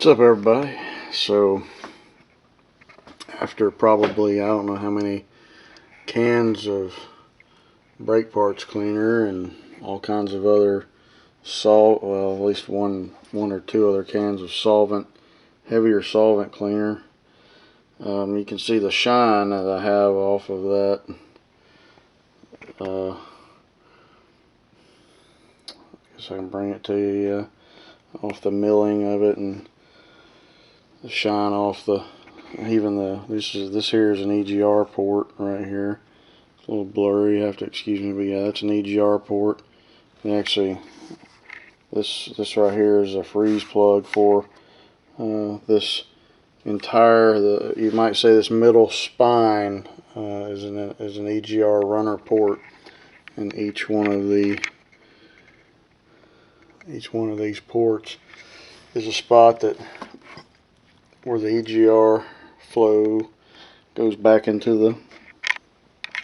What's up, everybody? So after probably I don't know how many cans of brake parts cleaner and all kinds of other salt, well, at least one or two other cans of solvent, heavier solvent cleaner, you can see the shine that I have off of that. I guess I can bring it to you, off the milling of it, and the shine off the, even the, this here is an EGR port right here. It's a little blurry, you have to excuse me, but yeah, that's an EGR port. And actually, this right here is a freeze plug for this entire, you might say this middle spine is an EGR runner port, and each one of these ports is a spot that where the EGR flow goes back into the,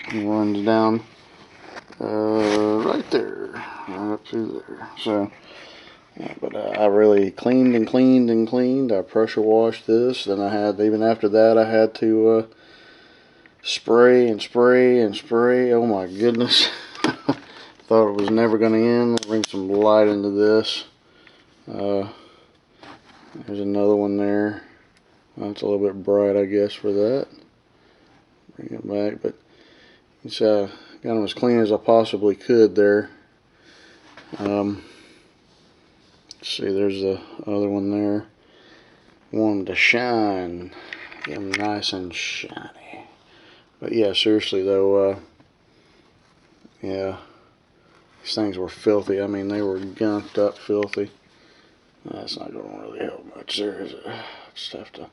and runs down right there, right up through there. So yeah, but I really cleaned and cleaned and cleaned. I pressure washed this. Then I had, even after that, I had to spray and spray and spray. Oh my goodness. Thought it was never going to end. I'll bring some light into this. There's another one there. Well, it's a little bit bright, I guess, for that. Bring it back, but it's got them as clean as I possibly could there. Let's see, there's the other one there. Want them to shine, get them nice and shiny. But yeah, seriously though, yeah, these things were filthy. I mean, they were gunked up filthy. That's not going to really help much there, is it? Just have to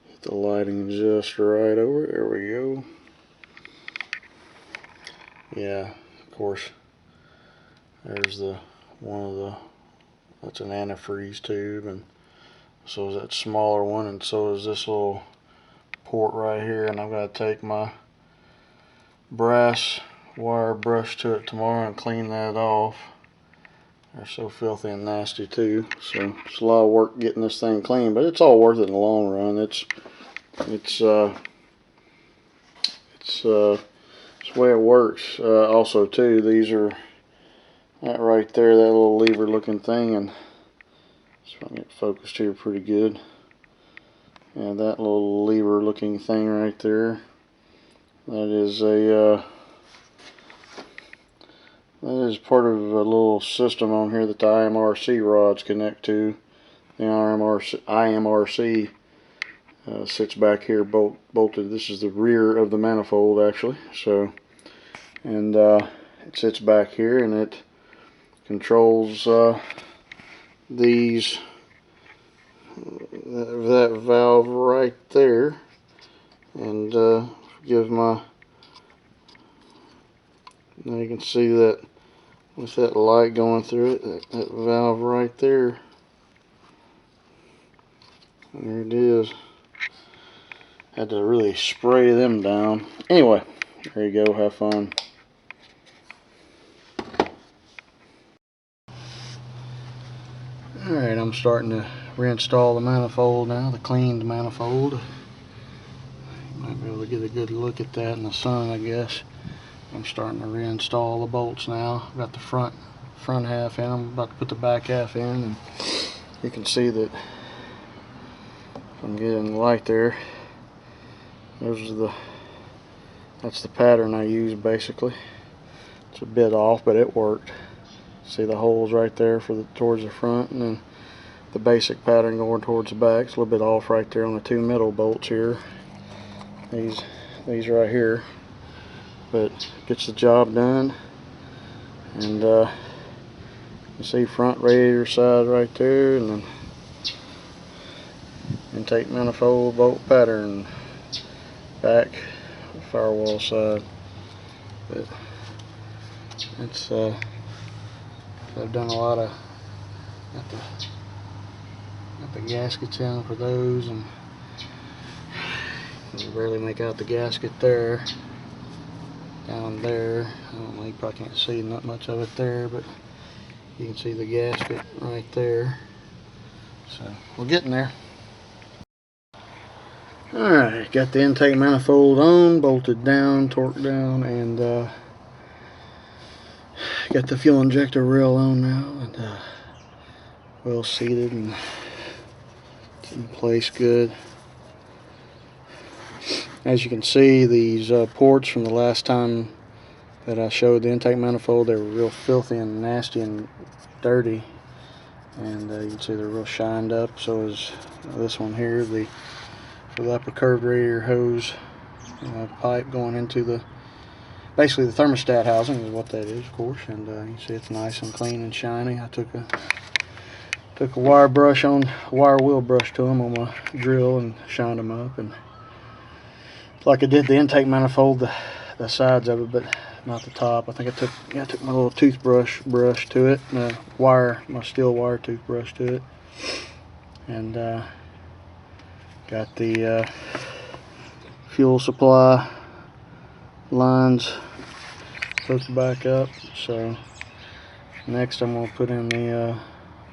hit the lighting just right over. There we go. Yeah, of course, there's the one of the, that's an antifreeze tube, and so is that smaller one, and so is this little port right here. And I've got to take my brass wire brush to it tomorrow and clean that off. They're so filthy and nasty too. So it's a lot of work getting this thing clean, but it's all worth it in the long run. It's the way it works. Also too, these are, that right there, that little lever looking thing, and just want to get focused here pretty good. And that little lever looking thing right there, that is part of a little system on here that the IMRC rods connect to. The IMRC sits back here bolted. This is the rear of the manifold actually. So, and it sits back here, and it controls these, that valve right there, and give my, now you can see that with that light going through it, that valve right there. There it is. Had to really spray them down. Anyway, there you go. Have fun. Alright, I'm starting to reinstall the manifold now, the cleaned manifold. You might be able to get a good look at that in the sun, I guess. I'm starting to reinstall the bolts now. I've got the front half in. I'm about to put the back half in, and you can see that if I'm getting the light there, that's the pattern I use basically. It's a bit off, but it worked. See the holes right there for towards the front, and then the basic pattern going towards the back. It's a little bit off right there on the two middle bolts here. These right here, but gets the job done. And you see front radiator side right there, and then intake manifold bolt pattern, back firewall side. But it's I've done a lot of, got the gaskets in for those, and you can barely make out the gasket there. Down there, I don't know, you probably can't see not much of it there, but you can see the gasket right there. So we're getting there. Alright, got the intake manifold on, bolted down, torqued down, and got the fuel injector rail on now, and well seated and it's in place good. As you can see, these ports from the last time that I showed the intake manifold, they were real filthy and nasty and dirty, and you can see they're real shined up. So is this one here, the upper curved radiator hose pipe going into the basically the thermostat housing is what that is, of course. And you can see it's nice and clean and shiny. I took a wire wheel brush to them on my drill and shined them up, and like I did the intake manifold, the sides of it, but not the top. I think I took my little toothbrush to it, my steel wire toothbrush to it, and got the fuel supply lines hooked back up. So next I'm going to put in the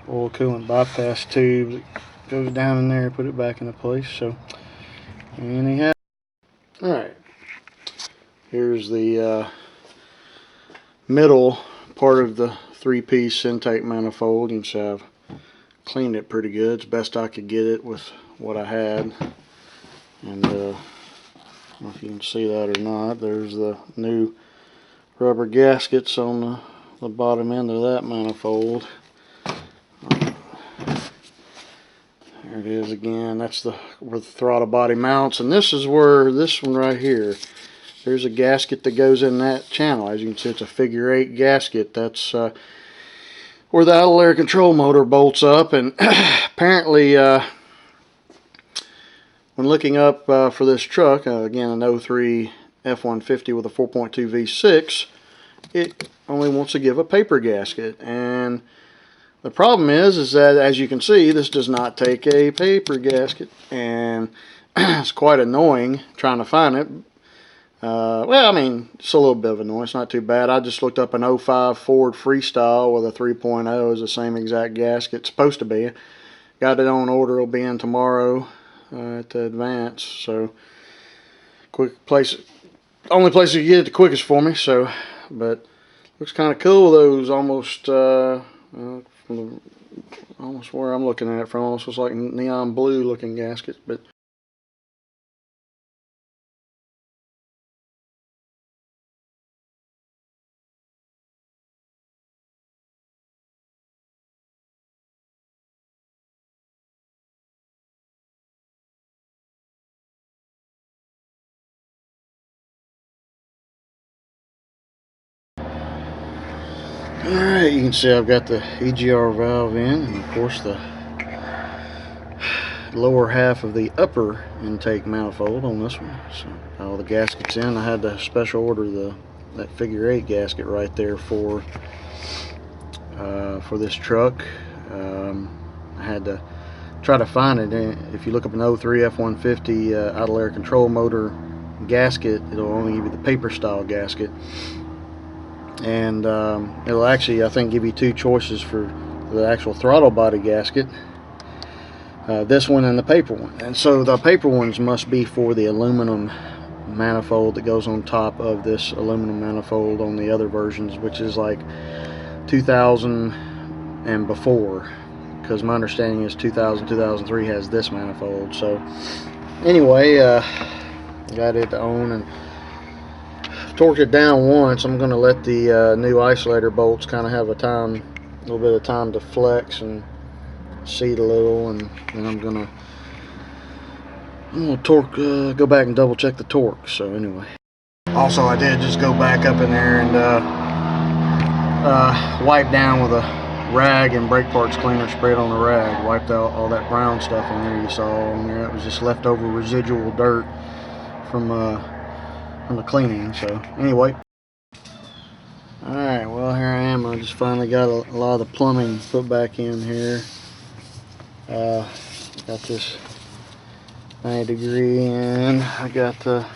oil coolant bypass tube that goes down in there and put it back into place. So anyhow, alright, here's the middle part of the three-piece intake manifold. You can see I've cleaned it pretty good. It's best I could get it with what I had. And I don't know if you can see that or not, there's the new rubber gaskets on the bottom end of that manifold. There it is again. That's where the throttle body mounts, and this is where this one right here, there's a gasket that goes in that channel. As you can see, it's a figure 8 gasket. That's where the idle air control motor bolts up. And apparently when looking up for this truck, again an 03 F150 with a 4.2 V6, it only wants to give a paper gasket. And the problem is that, as you can see, this does not take a paper gasket, and it's quite annoying trying to find it. Well, I mean, it's a little bit of annoying. It's not too bad. I just looked up an 05 Ford Freestyle with a 3.0. It's the same exact gasket. It's supposed to be. Got it on order. It'll be in tomorrow at the Advance. So, quick place. Only place you can get it the quickest for me. So, but looks kind of cool. Those almost almost where I'm looking at it from, almost looks like neon blue looking gaskets. But alright, you can see I've got the EGR valve in, and of course the lower half of the upper intake manifold on this one. So all the gaskets in. I had to special order that figure 8 gasket right there for this truck. I had to try to find it. If you look up an 03 F150 idle air control motor gasket, it'll only give you the paper style gasket, and it'll actually, I think, give you two choices for the actual throttle body gasket, this one and the paper one. And so the paper ones must be for the aluminum manifold that goes on top of this aluminum manifold on the other versions, which is like 2000 and before, because my understanding is 2003 has this manifold. So anyway, got it on and torqued it down once. I'm going to let the new Isolator bolts kind of have a little bit of time to flex and seat a little, and then I'm gonna torque, go back and double check the torque. So anyway, also I did just go back up in there and wipe down with a rag and brake parts cleaner, sprayed on the rag, wiped out all that brown stuff on there you saw on there. It was just leftover residual dirt from the cleaning. So anyway, alright, well, here I am. I just finally got a lot of the plumbing put back in here. Got this 90-degree in. I got like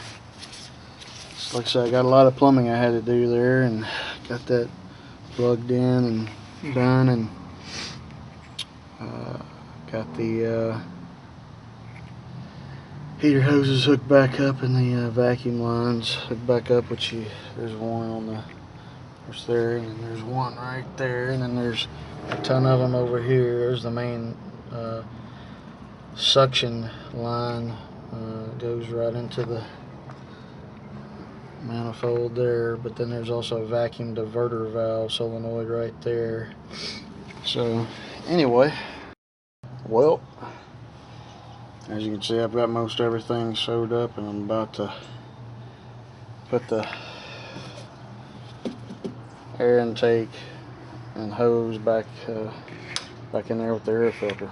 I said, I got a lot of plumbing I had to do there, and got that plugged in and done, and got the heater hoses hooked back up and the vacuum lines hooked back up, which there's one on the there, and then there's one right there, and then there's a ton of them over here. There's the main suction line, goes right into the manifold there, but then there's also a vacuum diverter valve solenoid right there. So anyway, well, as you can see, I've got most everything sewed up, and I'm about to put the air intake and hose back in there with the air filter.